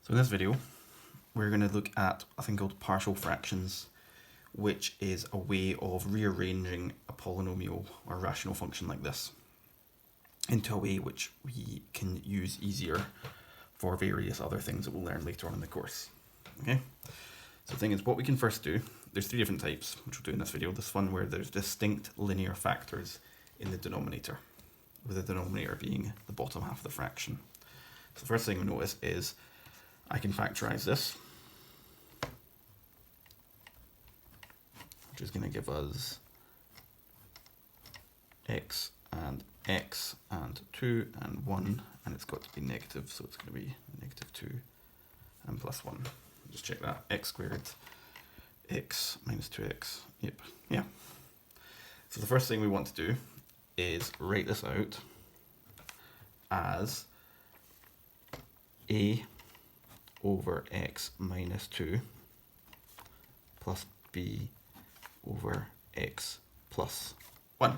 So in this video, we're going to look at a thing called partial fractions, which is a way of rearranging a polynomial or rational function like this into a way which we can use easier for various other things that we'll learn later on in the course. Okay, so the thing is, what we can first do, there's three different types, which we'll do in this video. This one where there's distinct linear factors in the denominator, with the denominator being the bottom half of the fraction. So the first thing we notice is I can factorize this, which is going to give us x and 2 and 1, and it's got to be negative, so it's going to be negative 2 and plus 1. Just check that. X squared, x minus 2x. Yep, yeah. So the first thing we want to do is write this out as a over x minus 2 plus b over x plus 1.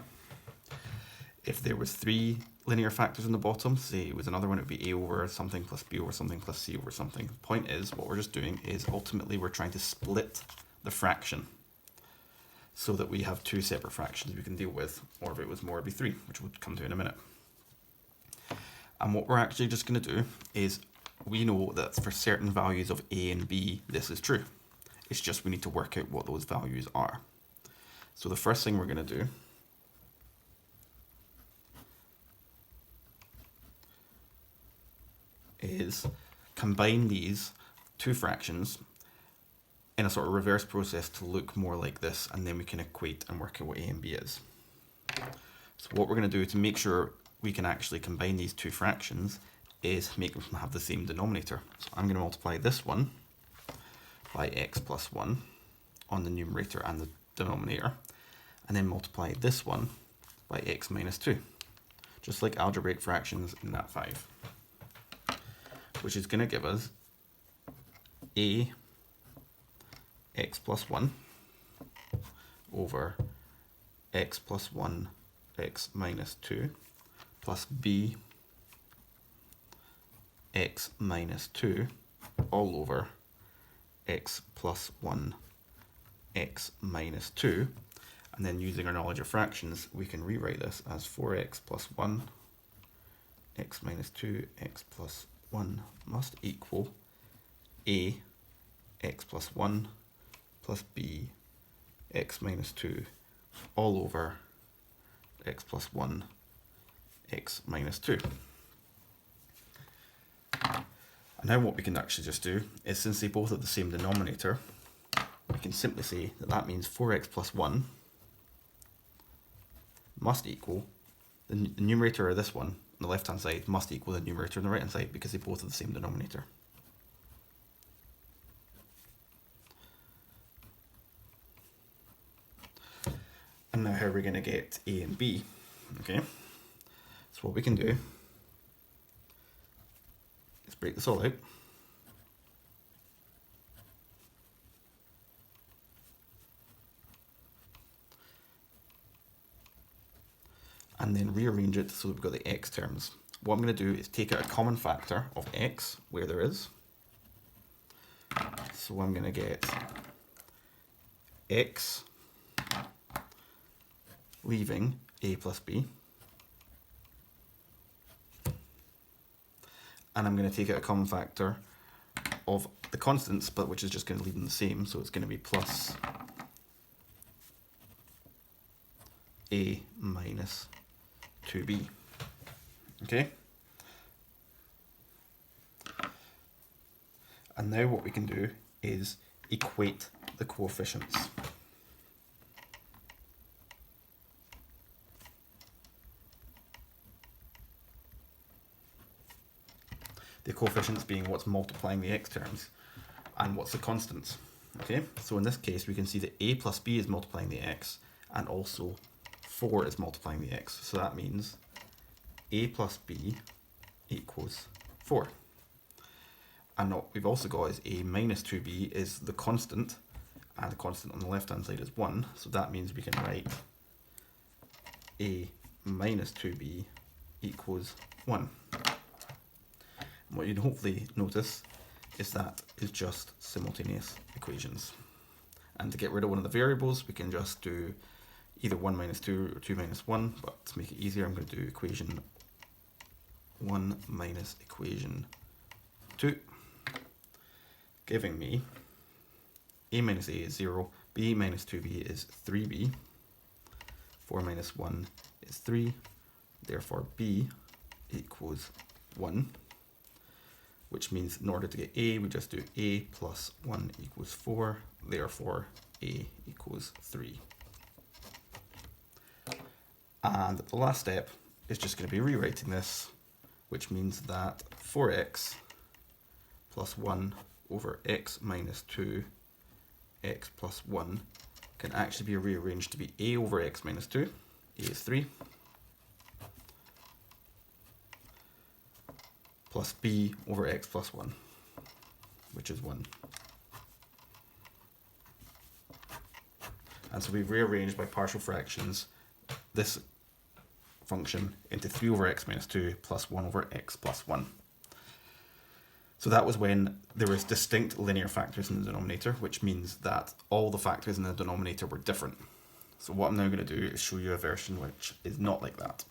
If there was three linear factors in the bottom, say it was another one, it would be a over something plus b over something plus c over something. The point is, what we're just doing is ultimately we're trying to split the fraction so that we have two separate fractions we can deal with, or if it was more, it'd be three, which we'll come to in a minute. And what we're actually just going to do is, we know that for certain values of a and b, this is true. It's just we need to work out what those values are. So the first thing we're going to do is combine these two fractions in a sort of reverse process to look more like this, and then we can equate and work out what a and b is. So what we're going to do to make sure we can actually combine these two fractions is make them have the same denominator. So I'm going to multiply this one by x plus 1 on the numerator and the denominator, and then multiply this one by x minus 2, just like algebraic fractions in that 5, which is going to give us a x plus 1 over x plus 1 x minus 2 plus b x minus 2 all over x plus 1 x minus 2, and then using our knowledge of fractions we can rewrite this as 4x plus 1 x minus 2 x plus 1 must equal a x plus 1 plus b x minus 2 all over x plus 1 x minus 2. And now what we can actually just do is, since they both have the same denominator, we can simply say that that means 4x plus 1 must equal the numerator of this one on the left hand side must equal the numerator on the right hand side, because they both have the same denominator. And now how are we going to get a and b? Okay, so what we can do is break this all out. And then rearrange it so we've got the x terms. What I'm going to do is take out a common factor of x where there is. So I'm going to get x leaving a plus b. And I'm going to take out a common factor of the constants, but which is just going to leave them the same. So it's going to be plus a minus 2b. Okay? And now what we can do is equate the coefficients. The coefficients being what's multiplying the x terms and what's the constants. Okay, so in this case we can see that a plus b is multiplying the x, and also 4 is multiplying the x. So that means a plus b equals 4. And what we've also got is a minus 2b is the constant, and the constant on the left hand side is 1. So that means we can write a minus 2b equals 1. And what you'd hopefully notice is that is just simultaneous equations. And to get rid of one of the variables, we can just do either 1 minus 2 or 2 minus 1, but to make it easier, I'm going to do equation 1 minus equation 2, giving me a minus a is 0, b minus 2b is 3b, 4 minus 1 is 3, therefore b equals 1, which means in order to get a, we just do a plus 1 equals 4, therefore a equals 3. And the last step is just going to be rewriting this, which means that 4x plus 1 over x minus 2 x plus 1 can actually be rearranged to be a over x minus 2, a is 3, plus b over x plus 1, which is 1. And so we've rearranged by partial fractions this function into 3 over x minus 2 plus 1 over x plus 1. So that was when there was distinct linear factors in the denominator, which means that all the factors in the denominator were different. So what I'm now going to do is show you a version which is not like that.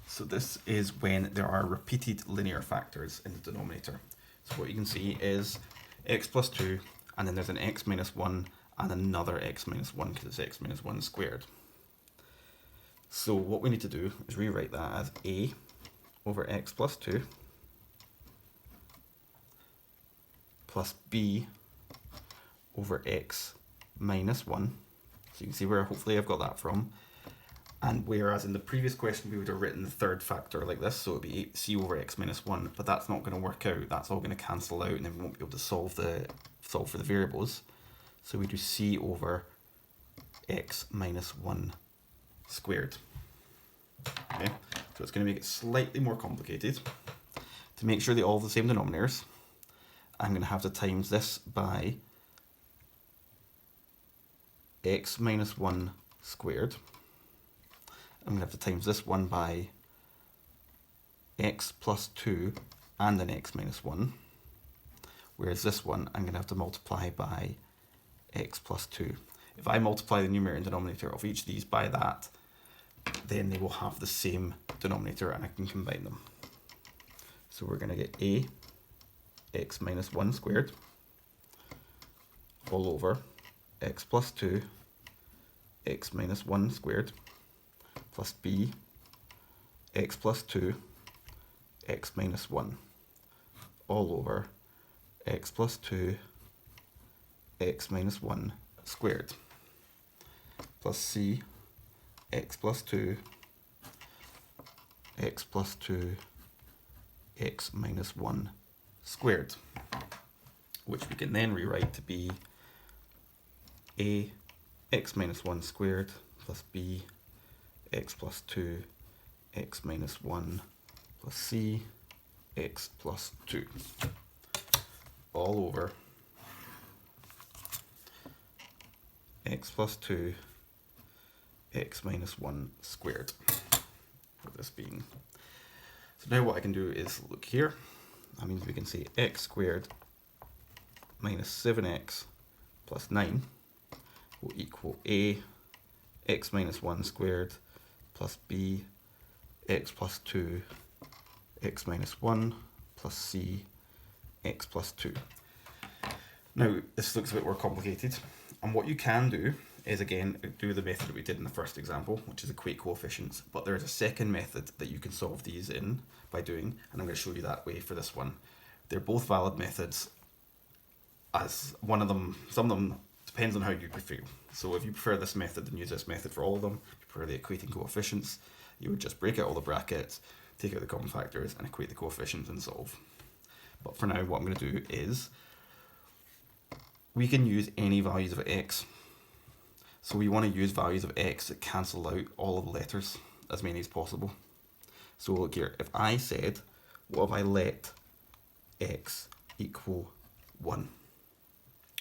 So this is when there are repeated linear factors in the denominator. So what you can see is x plus 2, and then there's an x minus 1 and another x minus 1 because it's x minus 1 squared. So what we need to do is rewrite that as a over x plus 2 plus b over x minus 1. So you can see where hopefully I've got that from. And whereas in the previous question we would have written the third factor like this, so it would be c over x minus 1, but that's not going to work out. That's all going to cancel out and then we won't be able to solve for the variables. So we do c over x minus 1 squared. Okay, so it's going to make it slightly more complicated. To make sure they all have the same denominators, I'm going to have to times this by x minus 1 squared. I'm going to have to times this one by x plus 2 and then x minus 1. Whereas this one, I'm going to have to multiply by x plus 2. If I multiply the numerator and denominator of each of these by that, then they will have the same denominator and I can combine them. So we're going to get a x minus 1 squared all over x plus 2 x minus 1 squared plus b x plus 2 x minus 1 all over x plus 2 x minus 1 squared plus c x plus 2 x plus 2 x minus 1 squared, which we can then rewrite to be a x minus 1 squared plus b x plus 2 x minus 1 plus c x plus 2 all over x plus 2 x minus 1 squared, for this being. So now what I can do is look here. That means we can say x squared minus 7x plus 9 will equal a x minus 1 squared plus b x plus 2 x minus 1 plus c x plus 2. Now this looks a bit more complicated, and what you can do is again do the method that we did in the first example, which is equate coefficients, but there is a second method that you can solve these in by doing, and I'm going to show you that way for this one. They're both valid methods, as one of them, some of them depends on how you prefer. So if you prefer this method, then use this method for all of them. If you prefer the equating coefficients, you would just break out all the brackets, take out the common factors and equate the coefficients and solve. But for now, what I'm going to do is we can use any values of x. So we want to use values of x that cancel out all of the letters, as many as possible. So look here, if I said, what if I let x equal 1?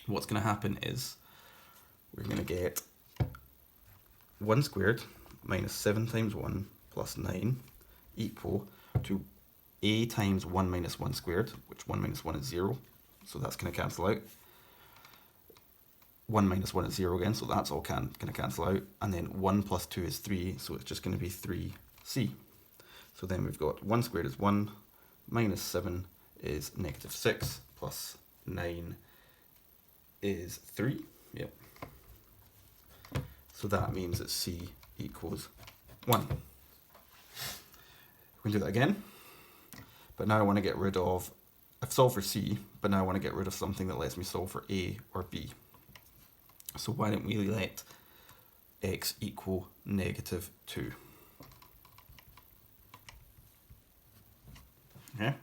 What's going to happen is we're going to get 1 squared minus 7 times 1 plus 9 equal to a times 1 minus 1 squared, which 1 minus 1 is 0, so that's going to cancel out. 1 minus 1 is 0 again, so that's all going to cancel out. And then 1 plus 2 is 3, so it's just going to be 3c. So then we've got 1 squared is 1, minus 7 is negative 6, plus 9 is 3. Yep. So that means that c equals 1. We can do that again. But now I want to get rid of, I've solved for c, but now I want to get rid of something that lets me solve for a or b. So why don't we let x equal negative 2? Okay,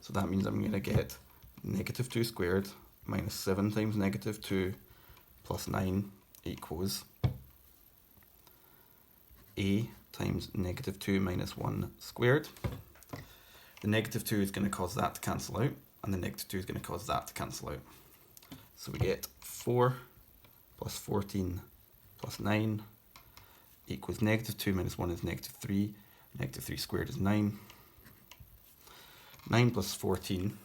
so that means I'm going to get negative 2 squared minus 7 times negative 2 plus 9 equals a times negative 2 minus 1 squared. The negative 2 is going to cause that to cancel out, and the negative 2 is going to cause that to cancel out. So we get 4 plus 14 plus 9 equals negative 2 minus 1 is negative 3. Negative 3 squared is 9. 9 plus 14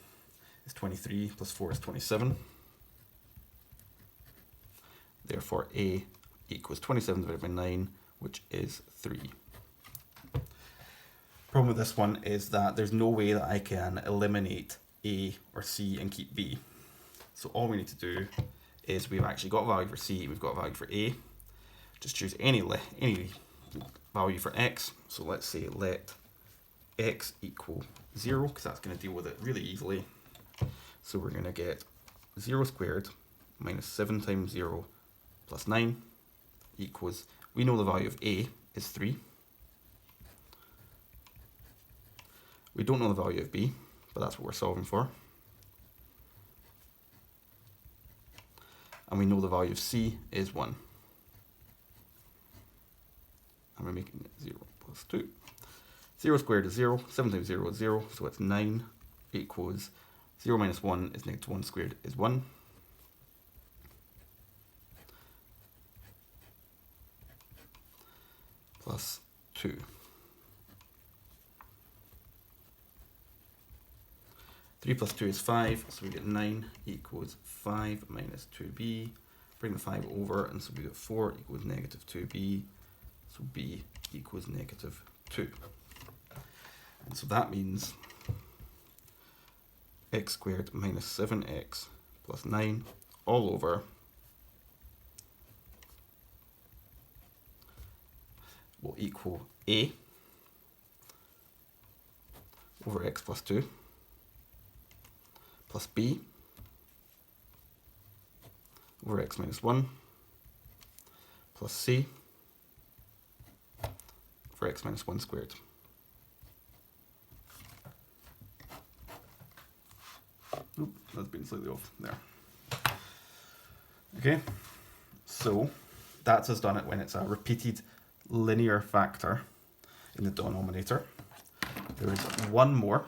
is 23, plus 4 is 27. Therefore, a equals 27 divided by 9, which is 3. Problem with this one is that there's no way that I can eliminate a or c and keep b. So all we need to do is we've actually got a value for c, we've got a value for a. Just choose any value for x. So let's say let x equal 0, because that's going to deal with it really easily. So we're going to get 0 squared minus 7 times 0 plus 9 equals, we know the value of a is 3. We don't know the value of b, but that's what we're solving for. And we know the value of c is 1. And we're making it 0 plus 2. 0 squared is 0, 7 times 0 is 0, so it's 9 equals 0 minus 1 is negative 1 squared is 1. Plus 2. 3 plus 2 is 5, so we get 9 equals 5 minus 2b. Bring the 5 over, and so we get 4 equals negative 2b. So b equals negative 2. And so that means x squared minus 7x plus 9 all over will equal a over x plus 2 plus b over x minus 1 plus c for x minus 1 squared. Oop, that's been slightly off there. Okay, so that's us done it when it's a repeated linear factor in the denominator. There is one more.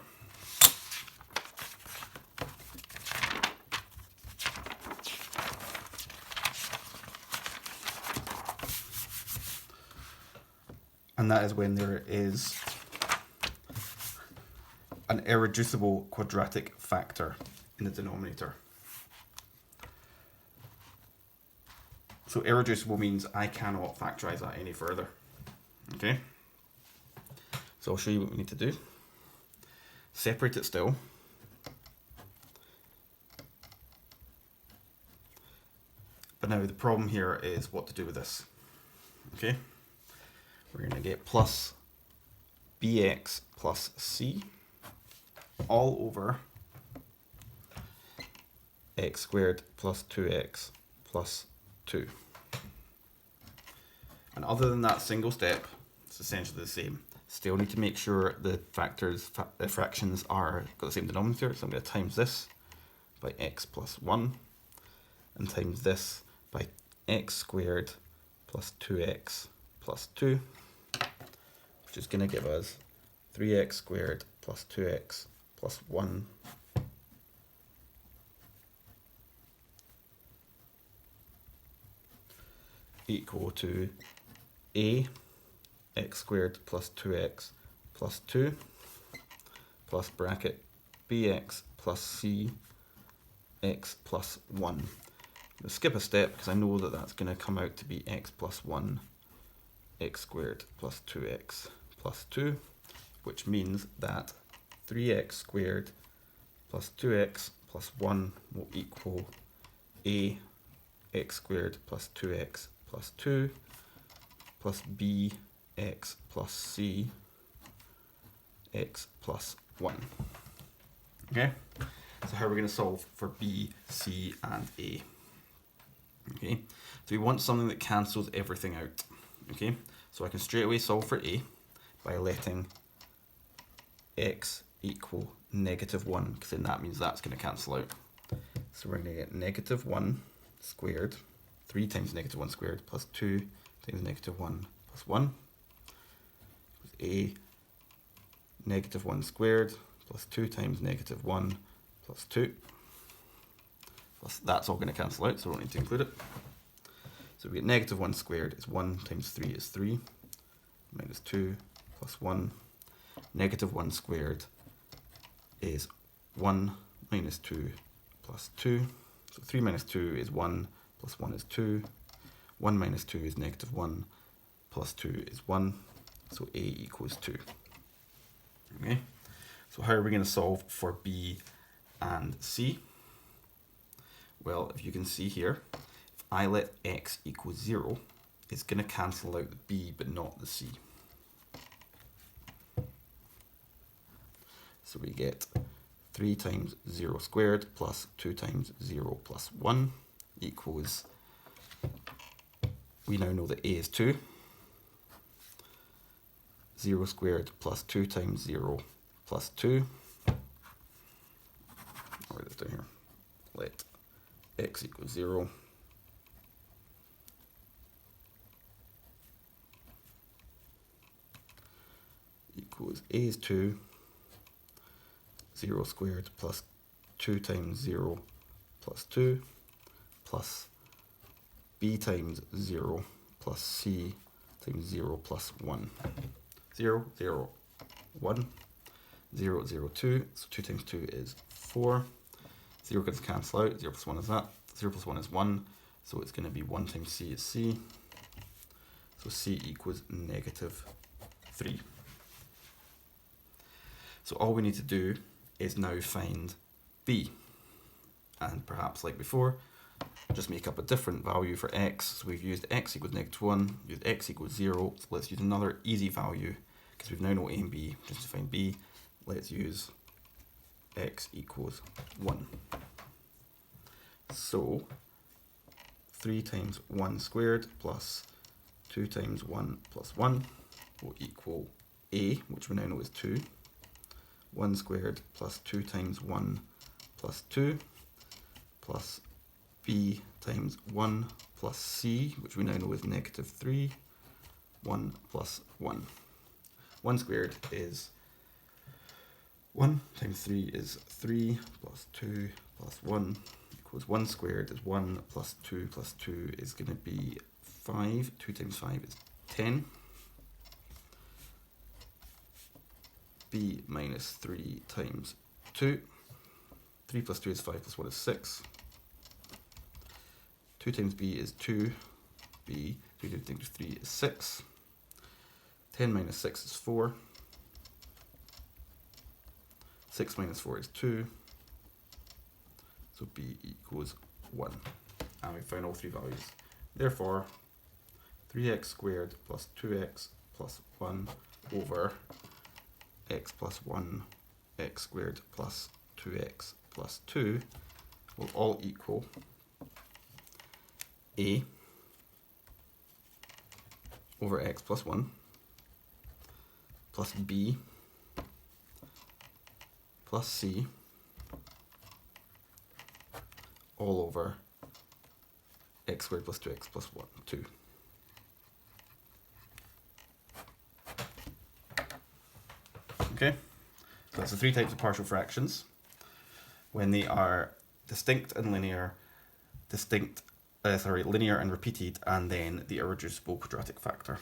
And that is when there is an irreducible quadratic factor in the denominator. So irreducible means I cannot factorize that any further. Okay? So I'll show you what we need to do. Separate it still. But now the problem here is what to do with this. Okay? We're going to get plus bx plus c all over x squared plus 2x plus 2. And other than that single step, it's essentially the same. Still need to make sure the fractions are got the same denominator. So I'm going to times this by x plus 1 and times this by x squared plus 2x plus 2, which is going to give us 3x squared plus 2x plus 1 equal to a x squared plus 2x plus 2 plus bracket bx plus c x plus 1. I'm going to skip a step because I know that that's going to come out to be x plus 1, x squared plus 2x plus 2, which means that 3x squared plus 2x plus 1 will equal a x squared plus 2x plus 2 plus b x plus c x plus 1. Okay, so how are we going to solve for b, c, and a? Okay, so we want something that cancels everything out. Okay, so I can straight away solve for a by letting x equal -1, because then that means that's going to cancel out. So we're going to get -1 squared, 3 times -1 squared, plus 2 times -1 plus 1, a -1 squared, plus 2 times -1 plus 2, plus that's all going to cancel out, so we don't need to include it. So we get -1 squared is 1 times 3 is 3, minus 2 plus 1. -1 squared is 1 minus 2 plus 2. So 3 minus 2 is 1, plus 1 is 2. 1 minus 2 is -1, plus 2 is 1. So a equals 2. Okay, so how are we going to solve for b and c? Well, if you can see here, if I let x equal 0, it's going to cancel out the b but not the c. So we get 3 times 0 squared plus 2 times 0 plus 1 equals, we now know that a is 2. 0 squared plus 2 times 0 plus 2. I'll write this down here. Let x equals 0. Equals a is 2. 0 squared plus 2 times 0 plus 2 plus b times 0 plus c times 0 plus 1. 0, 0, 1, 0, 0, 2, so 2 times 2 is 4. 0 can cancel out, 0 plus 1 is that, 0 plus 1 is 1, so it's going to be 1 times c is c, so c equals -3. So all we need to do is now find b, and perhaps like before, just make up a different value for x. So we've used x equals -1, used x equals 0, so let's use another easy value, because we've now know a and b, just to find b, let's use x equals 1. So 3 times 1 squared plus 2 times 1 plus 1 will equal a, which we now know is 2. 1 squared plus 2 times 1 plus 2 plus b times 1 plus c, which we now know is -3, 1 plus 1. 1 squared is 1 times 3 is 3 plus 2 plus 1 equals 1 squared is 1 plus 2 is going to be 5. 2 times 5 is 10. b minus 3 times 2. 3 plus 2 is 5 plus 1 is 6. 2 times b is 2. b, 2 times 3 is 6. 10 minus 6 is 4. 6 minus 4 is 2. So b equals 1. And we found all three values. Therefore, 3x squared plus 2x plus 1 over x plus 1, x squared plus 2x plus 2 will all equal a over x plus 1 plus b plus c all over x squared plus 2x plus 2. Okay, so that's the three types of partial fractions. When they are distinct and linear, linear and repeated, and then the irreducible quadratic factor.